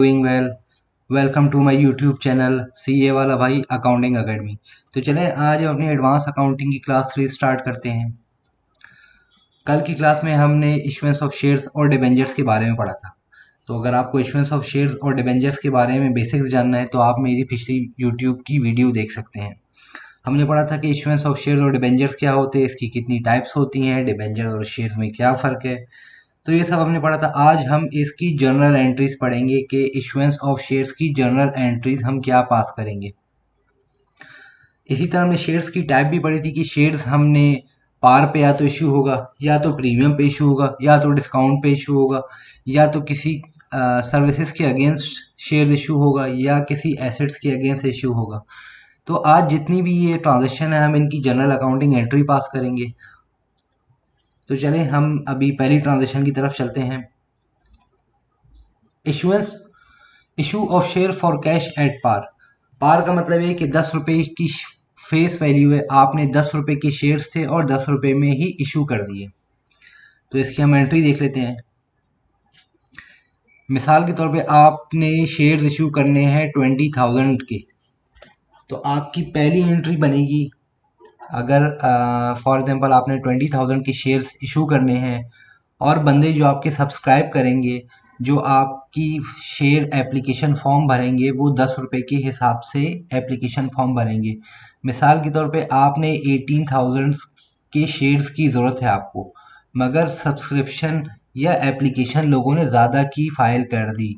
Doing well. Welcome to my YouTube channel CA वाला भाई accounting academy. तो चलें आज हम अपनी एडवांस अकाउंटिंग की क्लास 3 स्टार्ट करते हैं। कल की क्लास में हमने इशुएंस ऑफ शेयर्स और डिबेंचर्स के बारे में पढ़ा था। तो अगर आपको इशुएंस ऑफ शेयर्स और डिबेंचर्स के बारे में बेसिक्स जानना है तो आप मेरी पिछली यूट्यूब की वीडियो देख सकते हैं। हमने पढ़ा था कि इशुएंस ऑफ शेयर्स और डिबेंचर्स क्या होते हैं, इसकी कितनी टाइप्स होती हैं, डिबेंचर और शेयर्स में क्या फ़र्क है। तो ये सब हमने पढ़ा था। आज हम इसकी जर्नल एंट्रीज पढ़ेंगे कि इशुएंस ऑफ शेयर्स की जर्नल एंट्रीज हम क्या पास करेंगे। इसी तरह हमने शेयर्स की टाइप भी पढ़ी थी कि शेयर्स हमने पार पे या तो इशू होगा, या तो प्रीमियम पे इशू होगा, या तो डिस्काउंट पे इशू होगा, या तो किसी सर्विसेज के अगेंस्ट शेयर इशू होगा, या किसी एसेट्स के अगेंस्ट इशू होगा। तो आज जितनी भी ये ट्रांजेक्शन है हम इनकी जनरल अकाउंटिंग एंट्री पास करेंगे। तो चलें हम अभी पहली ट्रांजेक्शन की तरफ चलते हैं। Issuance issue of share for cash at par. Par का मतलब है कि 10 रुपये की फेस वैल्यू है, आपने 10 रुपये के शेयर्स थे और 10 रुपये में ही इशू कर दिए। तो इसकी हम एंट्री देख लेते हैं। मिसाल के तौर पे आपने शेयर्स इशू करने हैं 20,000 के। तो आपकी पहली एंट्री बनेगी, अगर फॉर एग्जांपल आपने 20,000 के शेयर्स इशू करने हैं और बंदे जो आपके सब्सक्राइब करेंगे, जो आपकी शेयर एप्लीकेशन फॉर्म भरेंगे, वो 10 रुपये के हिसाब से एप्लीकेशन फॉर्म भरेंगे। मिसाल के तौर पे आपने 18,000 के शेयर्स की ज़रूरत है आपको, मगर सब्सक्रिप्शन या एप्लीकेशन लोगों ने ज़्यादा की फ़ाइल कर दी,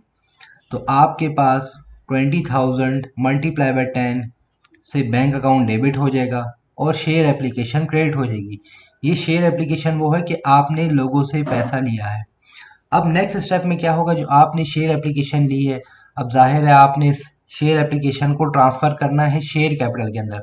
तो आपके पास 20,000 मल्टीप्लाई बाय 10 से बैंक अकाउंट डेबिट हो जाएगा और शेयर एप्लीकेशन क्रेडिट हो जाएगी। ये शेयर एप्लीकेशन वो है कि आपने लोगों से पैसा लिया है। अब नेक्स्ट स्टेप में क्या होगा, जो आपने शेयर एप्लीकेशन ली है, अब जाहिर है आपने इस शेयर एप्लीकेशन को ट्रांसफ़र करना है शेयर कैपिटल के अंदर।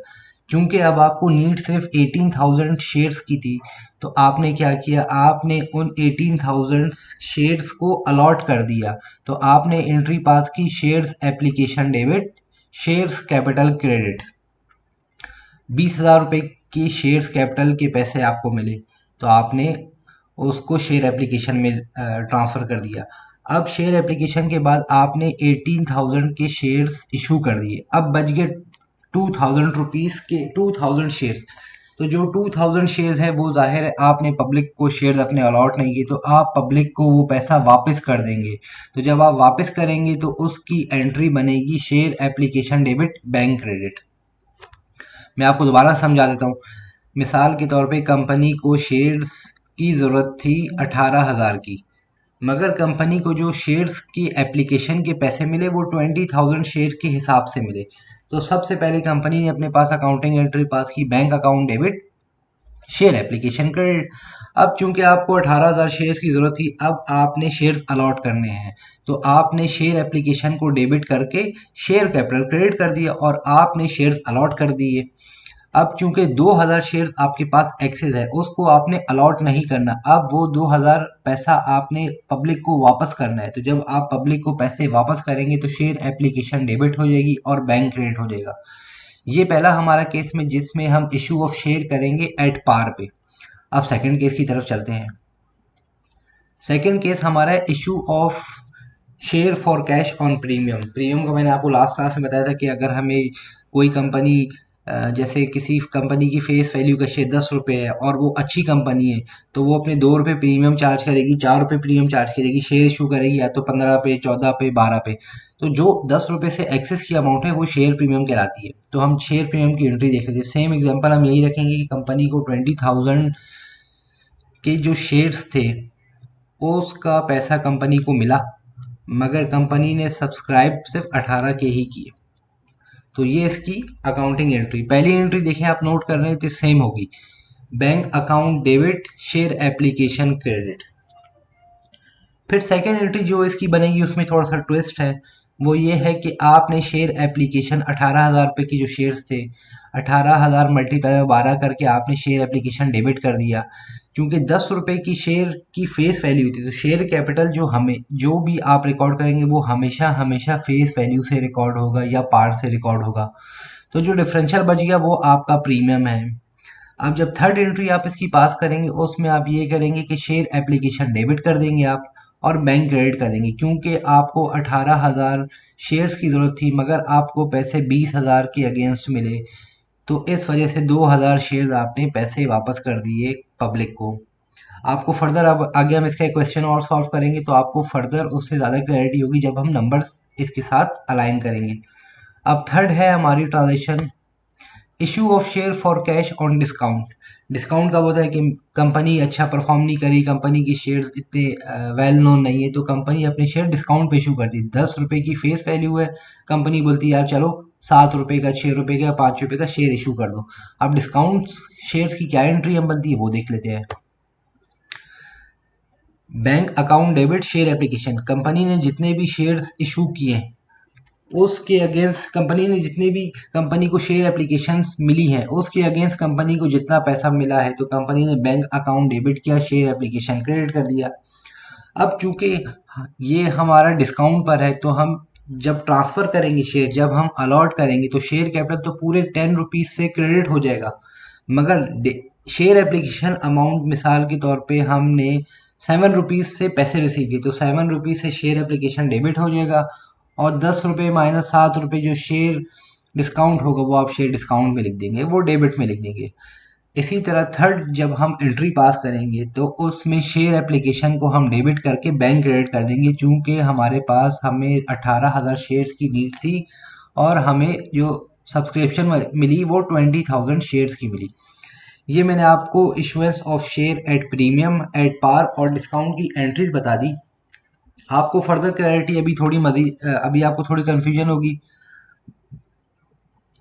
क्योंकि अब आपको नीड सिर्फ 18,000 शेयर्स की थी, तो आपने क्या किया, आपने उन 18,000 शेयर्स को अलॉट कर दिया। तो आपने एंट्री पास की shares application debit, shares capital credit. 20,000 रुपये के शेयर्स कैपिटल के पैसे आपको मिले, तो आपने उसको शेयर एप्लीकेशन में ट्रांसफ़र कर दिया। अब शेयर एप्लीकेशन के बाद आपने 18,000 के शेयर्स इशू कर दिए। अब बच गए 2,000 रुपीज़ के 2,000 शेयर्स। तो जो 2,000 शेयर्स है वो जाहिर है आपने पब्लिक को शेयर्स अपने अलॉट नहीं किए, तो आप पब्लिक को वो पैसा वापस कर देंगे। तो जब आप वापस करेंगे तो उसकी एंट्री बनेगी share application debit bank credit. मैं आपको दोबारा समझा देता हूँ। मिसाल के तौर पे कंपनी को शेयर्स की ज़रूरत थी 18,000 की, मगर कंपनी को जो शेयर्स की एप्लीकेशन के पैसे मिले वो 20,000 शेयर के हिसाब से मिले। तो सबसे पहले कंपनी ने अपने पास अकाउंटिंग एंट्री पास की, bank account debit, share application credit. अब चूंकि आपको 18,000 शेयर्स की ज़रूरत थी, अब आपने शेयर्स अलॉट करने हैं, तो आपने शेयर एप्लीकेशन को डेबिट करके शेयर कैपिटल क्रेडिट कर दिया और आपने शेयर्स अलॉट कर दिए। अब चूंकि 2,000 शेयर्स आपके पास एक्सेस है, उसको आपने अलॉट नहीं करना। अब वो 2,000 पैसा आपने पब्लिक को वापस करना है। तो जब आप पब्लिक को पैसे वापस करेंगे तो शेयर एप्लीकेशन डेबिट हो जाएगी और बैंक क्रेडिट हो जाएगा। ये पहला हमारा केस में जिसमें हम इशू ऑफ शेयर करेंगे एट पार पे। अब सेकंड केस की तरफ चलते हैं। सेकंड केस हमारा है issue of share for cash on premium. Premium का मैंने आपको लास्ट क्लास में बताया था कि अगर हमें कोई कंपनी जैसे किसी कंपनी की फेस वैल्यू का शेयर 10 रुपये है और वो अच्छी कंपनी है, तो वो अपने 2 रुपये प्रीमियम चार्ज करेगी, 4 रुपये प्रीमियम चार्ज करेगी, शेयर इशू करेगी या तो 15 पे, 14 पे, 12 पे। तो जो 10 रुपये से एक्सेस की अमाउंट है वो शेयर प्रीमियम कहलाती है। तो हम शेयर प्रीमियम की एंट्री देख लेते हैं। सेम एग्जाम्पल हम यही रखेंगे कि कंपनी को 20,000 के जो शेयर्स थे उसका पैसा कंपनी को मिला, मगर कंपनी ने सब्सक्राइब सिर्फ 18 के ही किए। तो ये इसकी अकाउंटिंग एंट्री। पहली एंट्री देखें आप नोट कर रहे हैं तो सेम होगी, bank account debit, share application credit. फिर सेकंड एंट्री जो इसकी बनेगी उसमें थोड़ा सा ट्विस्ट है। वो ये है कि आपने शेयर एप्लीकेशन 18,000 रुपये की जो शेयर्स थे, 18,000 मल्टीप्लाई 12 करके आपने शेयर एप्लीकेशन डेबिट कर दिया। क्योंकि 10 रुपये की शेयर की फेस वैल्यू थी, तो शेयर कैपिटल जो भी आप रिकॉर्ड करेंगे वो हमेशा हमेशा फेस वैल्यू से रिकॉर्ड होगा या पार से रिकॉर्ड होगा। तो जो डिफरेंशियल बच गया वो आपका प्रीमियम है। अब जब थर्ड एंट्री आप इसकी पास करेंगे उसमें आप ये करेंगे कि शेयर एप्लीकेशन डेबिट कर देंगे आप और बैंक क्रेडिट कर देंगे। क्योंकि आपको 18,000 शेयर्स की ज़रूरत थी मगर आपको पैसे 20,000 के अगेंस्ट मिले, तो इस वजह से 2,000 शेयर्स आपने पैसे वापस कर दिए पब्लिक को। आपको फर्दर, अब आगे हम इसका एक क्वेश्चन और सॉल्व करेंगे तो आपको फर्दर उससे ज़्यादा क्लैरिटी होगी जब हम नंबर्स इसके साथ अलाइन करेंगे। अब थर्ड है हमारी transaction, issue of share for cash on discount. Discount कब होता है कि कंपनी अच्छा परफॉर्म नहीं करी, कंपनी की शेयर्स इतने वेल नोन नहीं है, तो कंपनी अपने शेयर डिस्काउंट पे इशू करती है। 10 रुपये की फेस वैल्यू है, कंपनी बोलती है यार चलो 7 रुपये का, 6 रुपये का, 5 रुपये का शेयर इशू कर दो। अब डिस्काउंट शेयर्स की क्या एंट्री हम बनती है वो देख लेते हैं। Bank account debit share application, company ने जितने भी शेयर्स इशू किए हैं उसके अगेंस्ट, कंपनी ने जितने भी, कंपनी को शेयर एप्लीकेशंस मिली हैं उसके अगेंस्ट कंपनी को जितना पैसा मिला है तो कंपनी ने बैंक अकाउंट डेबिट किया, शेयर एप्लीकेशन क्रेडिट कर दिया। अब चूंकि ये हमारा डिस्काउंट पर है तो हम जब ट्रांसफ़र करेंगे शेयर, जब हम अलॉट करेंगे तो शेयर कैपिटल तो पूरे 10 रुपीज़ से क्रेडिट हो जाएगा, मगर शेयर एप्लीकेशन अमाउंट मिसाल के तौर पे हमने 7 रुपीज़ से पैसे रिसीव किए तो 7 रुपीज़ से शेयर एप्लीकेशन डेबिट हो जाएगा और 10 रुपये माइनस 7 रुपये जो शेयर डिस्काउंट होगा वो आप शेयर डिस्काउंट में लिख देंगे, वो डेबिट में लिख देंगे। इसी तरह थर्ड जब हम एंट्री पास करेंगे तो उसमें शेयर एप्लीकेशन को हम डेबिट करके बैंक क्रेडिट कर देंगे, चूँकि हमारे पास हमें 18,000 शेयर्स की नीड थी और हमें जो सब्सक्रिप्शन मिली वो 20,000 शेयर्स की मिली। ये मैंने आपको issuance of share at premium, at par और डिस्काउंट की एंट्रीज बता दी। आपको फर्दर क्लैरिटी अभी थोड़ी मजीद, अभी आपको थोड़ी कन्फ्यूजन होगी।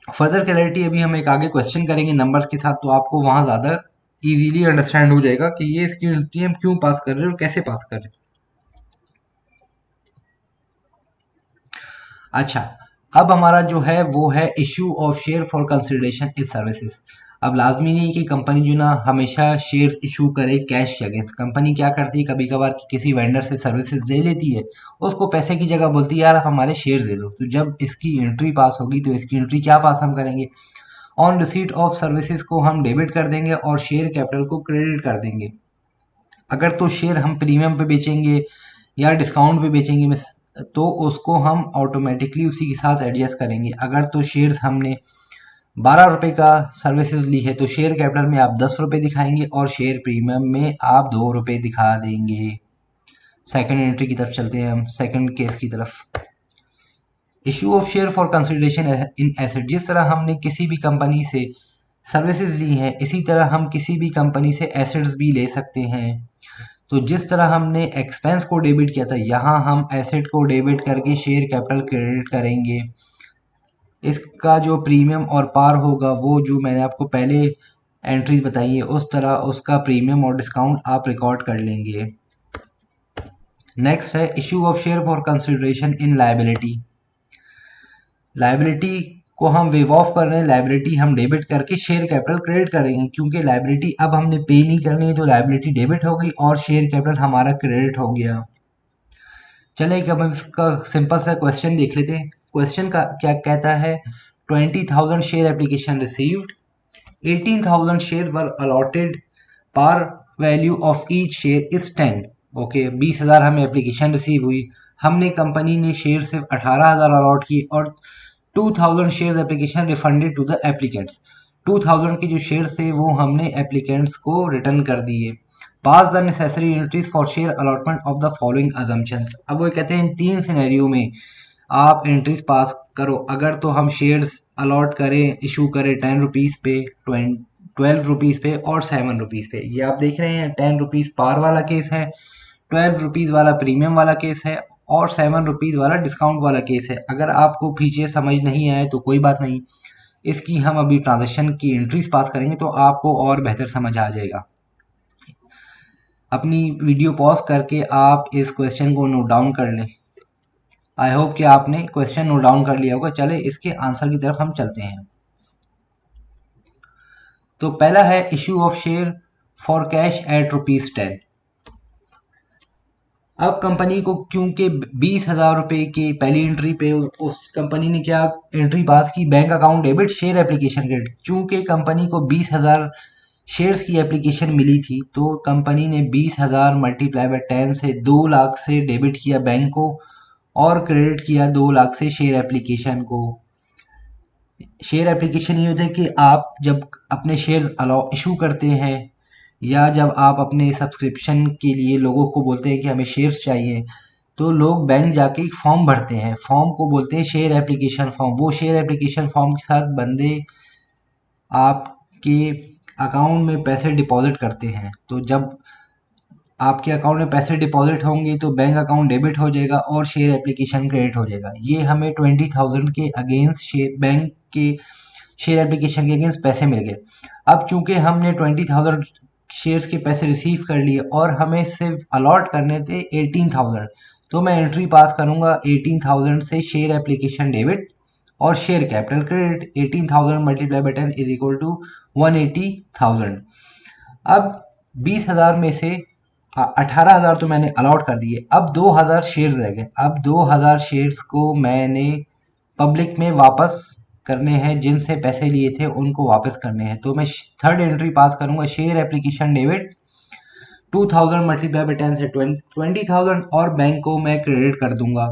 फर्दर क्लैरिटी अभी हम एक आगे क्वेश्चन करेंगे नंबर्स के साथ, तो आपको वहाँ ज़्यादा इजीली अंडरस्टैंड हो जाएगा कि ये इसकी एंट्री हम क्यों पास कर रहे हैं और कैसे पास कर रहे हैं। अच्छा, अब हमारा जो है वो है issue of share for consideration is services. अब लाजमी नहीं कि कंपनी जो ना हमेशा शेयर्स इशू करे कैश के अगेंस्ट। कंपनी क्या करती है, कभी कभार किसी वेंडर से सर्विसेज ले लेती है, उसको पैसे की जगह बोलती है यार आप हमारे शेयर्स दे दो। तो जब इसकी एंट्री पास होगी तो इसकी एंट्री क्या पास हम करेंगे, ऑन रिसीट ऑफ सर्विसेज को हम डेबिट कर देंगे और शेयर कैपिटल को क्रेडिट कर देंगे। अगर तो शेयर हम प्रीमियम पे बेचेंगे या डिस्काउंट पे बेचेंगे तो उसको हम ऑटोमेटिकली उसी के साथ एडजस्ट करेंगे। अगर तो शेयर्स हमने 12 रुपये का सर्विसेज ली है तो शेयर कैपिटल में आप 10 रुपये दिखाएंगे और शेयर प्रीमियम में आप 2 रुपये दिखा देंगे। सेकंड एंट्री की तरफ चलते हैं हम, सेकंड केस की तरफ। Issue of share for consideration in asset, जिस तरह हमने किसी भी कंपनी से सर्विसेज ली हैं इसी तरह हम किसी भी कंपनी से एसेट्स भी ले सकते हैं। तो जिस तरह हमने एक्सपेंस को डेबिट किया था, यहाँ हम एसेट को डेबिट करके शेयर कैपिटल क्रेडिट करेंगे। इसका जो प्रीमियम और पार होगा वो जो मैंने आपको पहले एंट्रीज बताई है उस तरह उसका प्रीमियम और डिस्काउंट आप रिकॉर्ड कर लेंगे। नेक्स्ट है issue of share for consideration in liability. Liability को हम वेव ऑफ कर रहे हैं, लायबिलिटी हम डेबिट करके शेयर कैपिटल क्रेडिट करेंगे, क्योंकि लायबिलिटी अब हमने पे नहीं करनी है तो लायबिलिटी डेबिट हो गई और शेयर कैपिटल हमारा क्रेडिट हो गया। चलिए अब हम इसका सिंपल सा क्वेश्चन देख लेते हैं। क्वेश्चन का क्या कहता है, 20,000 share application received, 18,000 share were allotted, par value of each share is 10। Okay, 20,000 हमें एप्लीकेशन रिसीव हुई, हमने कंपनी ने शेयर सिर्फ 18,000 अलॉट किए और 2,000 share application refunded to the applicants. 2,000 के जो शेयर थे वो हमने एप्लीकेंट्स को रिटर्न कर दिए। Pass the necessary entries for share allotment of the following assumptions. अब वो कहते हैं इन 3 सिनेरियो में आप एंट्रीज पास करो। अगर तो हम शेयर्स अलॉट करें, इशू करें 10 रुपीज़ पे, 12 रुपीज़ पे और 7 रुपीज़ पे। ये आप देख रहे हैं 10 रुपीज़ पार वाला केस है, 12 रुपीज़ वाला प्रीमियम वाला केस है और 7 रुपीज़ वाला डिस्काउंट वाला केस है। अगर आपको पीछे समझ नहीं आए तो कोई बात नहीं, इसकी हम अभी ट्रांजेक्शन की एंट्रीज पास करेंगे तो आपको और बेहतर समझ आ जाएगा। अपनी वीडियो पॉज करके आप इस क्वेश्चन को नोट डाउन कर लें। आई होप कि आपने क्वेश्चन नोट डाउन कर लिया होगा। चले इसके आंसर की तरफ हम चलते हैं। तो पहला है issue of share for cash eight ₹10। अब कंपनी को क्योंकि 20,000 रुपये की पहली एंट्री पे उस कंपनी ने क्या एंट्री पास की, bank account debit share application credit. चूंकि कंपनी को 20,000 शेयर्स की एप्लीकेशन मिली थी, तो कंपनी ने 20,000 मल्टीप्लाई बाय 10 से 2 लाख से डेबिट किया बैंक को और क्रेडिट किया 2 लाख से शेयर एप्लीकेशन को। शेयर एप्लीकेशन ये होता है कि आप जब अपने शेयर अलाउ इशू करते हैं या जब आप अपने सब्सक्रिप्शन के लिए लोगों को बोलते हैं कि हमें शेयर्स चाहिए, तो लोग बैंक जाके एक फॉर्म भरते हैं, फॉर्म को बोलते हैं शेयर एप्लीकेशन फॉर्म। वो शेयर एप्लीकेशन फॉर्म के साथ बंदे आपके अकाउंट में पैसे डिपॉजिट करते हैं। तो जब आपके अकाउंट में पैसे डिपॉजिट होंगे तो बैंक अकाउंट डेबिट हो जाएगा और शेयर एप्लीकेशन क्रेडिट हो जाएगा। ये हमें 20,000 के अगेंस्ट बैंक के शेयर एप्लीकेशन के अगेंस्ट पैसे मिल गए। अब चूंकि हमने 20,000 शेयर्स के पैसे रिसीव कर लिए और हमें सिर्फ अलॉट करने थे 18,000, तो मैं एंट्री पास करूंगा 18,000 से शेयर एप्लीकेशन डेबिट और share capital credit. 18,000 multiply by 10 is equal to 180,000। अब 20,000 में से 18,000 तो मैंने अलॉट कर दिए, अब 2,000 शेयर्स रह गए। अब 2,000 शेयर्स को मैंने पब्लिक में वापस करने हैं, जिनसे पैसे लिए थे उनको वापस करने हैं। तो मैं थर्ड एंट्री पास करूंगा share application debit 2,000 multiply by 10 से 20,000 और बैंक को मैं क्रेडिट कर दूंगा।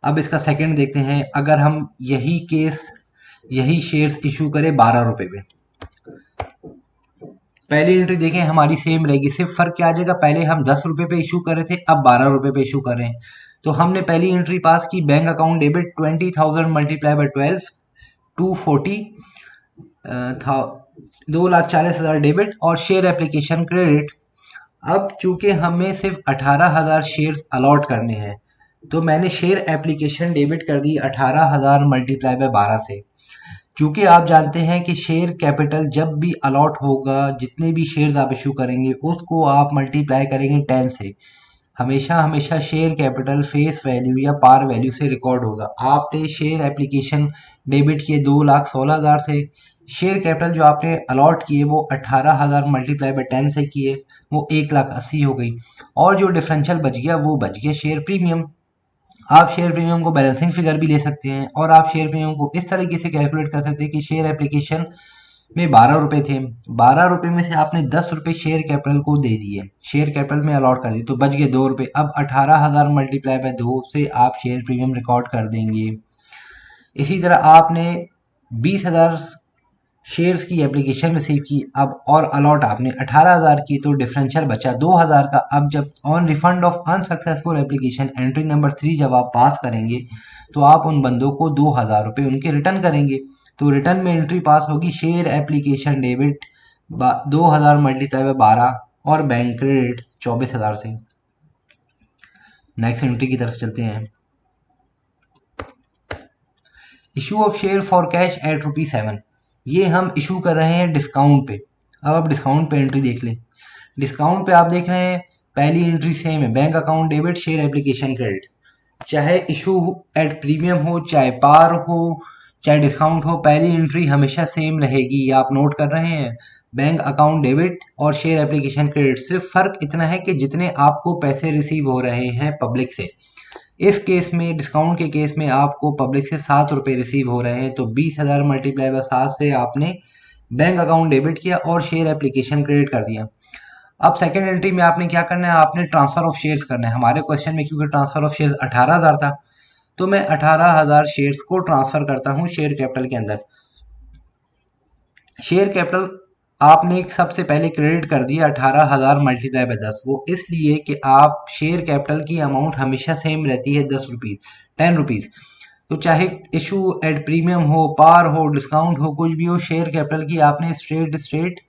अब इसका सेकंड देखते हैं। अगर हम यही शेयर्स इशू करें 12 रुपए में, पहली एंट्री देखें हमारी सेम रहेगी, सिर्फ फर्क क्या आ जाएगा, पहले हम 10 रुपए पे इशू कर रहे थे, अब 12 रुपए पे इशू कर रहे हैं। तो हमने पहली एंट्री पास की bank account debit 20,000 multiply by 12 240 2,40,000 debit और शेयर एप्लीकेशन क्रेडिट। अब चूंकि हमें सिर्फ 18,000 शेयर्स अलॉट करने हैं, तो मैंने शेयर एप्लीकेशन डेबिट कर दी 18,000 मल्टीप्लाई बाय 12 से। चूंकि आप जानते हैं कि शेयर कैपिटल जब भी अलॉट होगा, जितने भी शेयर्स आप इशू करेंगे उसको आप मल्टीप्लाई करेंगे 10 से। हमेशा शेयर कैपिटल फेस वैल्यू या पार वैल्यू से रिकॉर्ड होगा। आपने शेयर एप्लीकेशन डेबिट किए 2,16,000 से, शेयर कैपिटल जो आपने अलॉट किए वो 18,000 मल्टीप्लाई बाय 10 से किए, वो 1,80,000 हो गई, और जो डिफरेंशियल बच गया वो बच गया शेयर प्रीमियम। आप शेयर प्रीमियम को बैलेंसिंग फिगर भी ले सकते हैं और आप शेयर प्रीमियम को इस तरीके से कैलकुलेट कर सकते हैं कि शेयर एप्लीकेशन में 12 रुपए थे, 12 रुपए में से आपने 10 रुपए शेयर कैपिटल को दे दिए, शेयर कैपिटल में अलॉट कर दिए, तो बच गए 2 रुपए। अब 18,000 मल्टीप्लाई बाय 2 से आप शेयर प्रीमियम रिकॉर्ड कर देंगे। इसी तरह आपने 20,000 शेयर्स की एप्लीकेशन रिसीव की, अब और अलॉट आपने 18,000 की, तो डिफरेंशियल बचा 2,000 का। अब जब on refund of unsuccessful application entry number 3 जब आप पास करेंगे, तो आप उन बंदों को 2,000 रुपये उनके रिटर्न करेंगे। तो रिटर्न में एंट्री पास होगी share application debit 2,000 multiply by 12 और बैंक क्रेडिट 24,000 से। नेक्स्ट एंट्री की तरफ चलते हैं। Issue of share for cash eight ₹7, ये हम इशू कर रहे हैं डिस्काउंट पे। अब आप डिस्काउंट पे एंट्री देख लें। डिस्काउंट पे आप देख रहे हैं पहली एंट्री सेम है, bank account debit share application credit. चाहे इशू एट प्रीमियम हो, चाहे पार हो, चाहे डिस्काउंट हो, पहली एंट्री हमेशा सेम रहेगी। ये आप नोट कर रहे हैं, बैंक अकाउंट डेबिट और शेयर एप्लीकेशन क्रेडिट। सिर्फ फर्क इतना है कि जितने आपको पैसे रिसीव हो रहे हैं पब्लिक से, इस केस में डिस्काउंट के केस में आपको पब्लिक से 7 रुपये रिसीव हो रहे हैं। तो 20,000 मल्टीप्लाई बाय 7 से आपने बैंक अकाउंट डेबिट किया और शेयर एप्लीकेशन क्रेडिट कर दिया। अब सेकंड एंट्री में आपने क्या करना है, आपने ट्रांसफर ऑफ शेयर्स करना है। हमारे क्वेश्चन में क्योंकि ट्रांसफर ऑफ शेयर्स 18,000 था, तो मैं 18,000 शेयर्स को ट्रांसफर करता हूँ शेयर कैपिटल के अंदर। शेयर कैपिटल आपने सबसे पहले क्रेडिट कर दिया 18,000 मल्टीप्लाई बाय 10, वो इसलिए कि आप शेयर कैपिटल की अमाउंट हमेशा सेम रहती है 10 रुपीज़ 10 रुपीज़। तो चाहे इशू एट प्रीमियम हो, पार हो, डिस्काउंट हो, कुछ भी हो, शेयर कैपिटल की आपने स्ट्रेट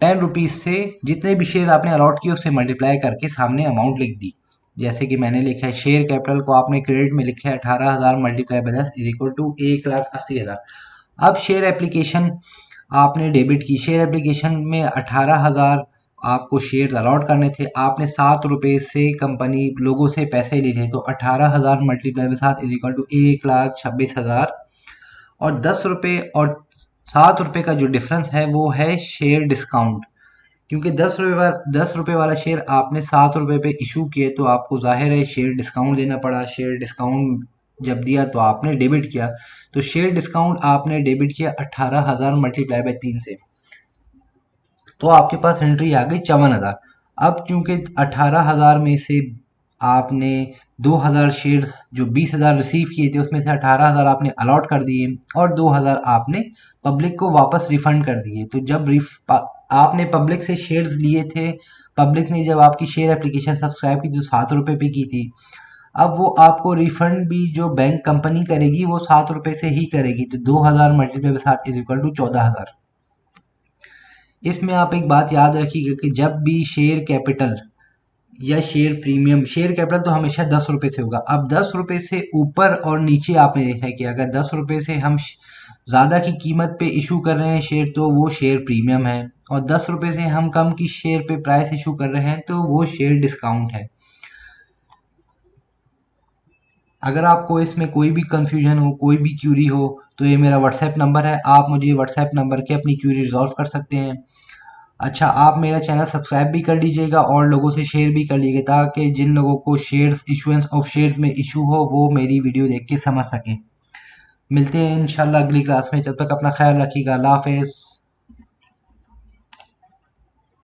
10 रुपीज़ से जितने भी शेयर आपने अलॉट किए उससे मल्टीप्लाई करके सामने अमाउंट लिख दी। जैसे कि मैंने लिखा है शेयर कैपिटल को आपने क्रेडिट में लिखा है 18,000 multiply by 10 is equal to 1,80,000। अब शेयर एप्लीकेशन आपने डेबिट की, शेयर एप्लीकेशन में 18,000 आपको शेयर अलॉट करने थे, आपने 7 रुपये से कंपनी लोगों से पैसे लिए थे, तो 18,000 multiply by 7 is equal to 1,26,000 और 10 रुपये और 7 रुपये का जो डिफरेंस है वो है शेयर डिस्काउंट। क्योंकि 10 रुपये वाला शेयर आपने 7 रुपये पे इशू किए, तो आपको जाहिर है शेयर डिस्काउंट देना पड़ा। शेयर डिस्काउंट जब दिया तो आपने डेबिट किया, तो शेयर डिस्काउंट आपने डेबिट किया 18,000 मल्टीप्लाई बाय 3 से। तो आपके पास एंट्री आ गई 54,000। अब चूंकि 18,000 में से आपने 2,000 शेयर्स जो 20,000 रिसीव किए थे उसमें से 18,000 आपने अलॉट कर दिए और 2,000 आपने पब्लिक को वापस रिफंड कर दिए। तो जब आपने पब्लिक से शेयर्स लिए थे, पब्लिक ने जब आपकी शेयर एप्लीकेशन सब्सक्राइब की जो 7 रुपये पे की थी, अब वो आपको रिफंड भी जो बैंक कंपनी करेगी वो 7 रुपये से ही करेगी। तो 2,000 multiply by 7 is equal to 14,000। इसमें आप एक बात याद रखिएगा कि जब भी शेयर कैपिटल या शेयर प्रीमियम, शेयर कैपिटल तो हमेशा 10 रुपये से होगा। अब 10 रुपये से ऊपर और नीचे आपने देखा है कि अगर 10 रुपये से हम ज़्यादा की कीमत पे इशू कर रहे हैं शेयर तो वो शेयर प्रीमियम है, और 10 रुपये से हम कम की शेयर पे प्राइस इशू कर रहे हैं तो वो शेयर डिस्काउंट है। अगर आपको इसमें कोई भी कंफ्यूजन हो, कोई भी क्यूरी हो, तो ये मेरा व्हाट्सएप नंबर है, आप मुझे व्हाट्सएप नंबर के अपनी क्यूरी रिजॉल्व कर सकते हैं। अच्छा, आप मेरा चैनल सब्सक्राइब भी कर लीजिएगा और लोगों से शेयर भी कर लीजिएगा ताकि जिन लोगों को शेयर्स इशुएंस ऑफ शेयर्स में इशू हो वो मेरी वीडियो देख के समझ सकें। मिलते हैं इंशाल्लाह अगली क्लास में, जब तक अपना ख्याल रखिएगा। अल्लाह हाफ़िज़।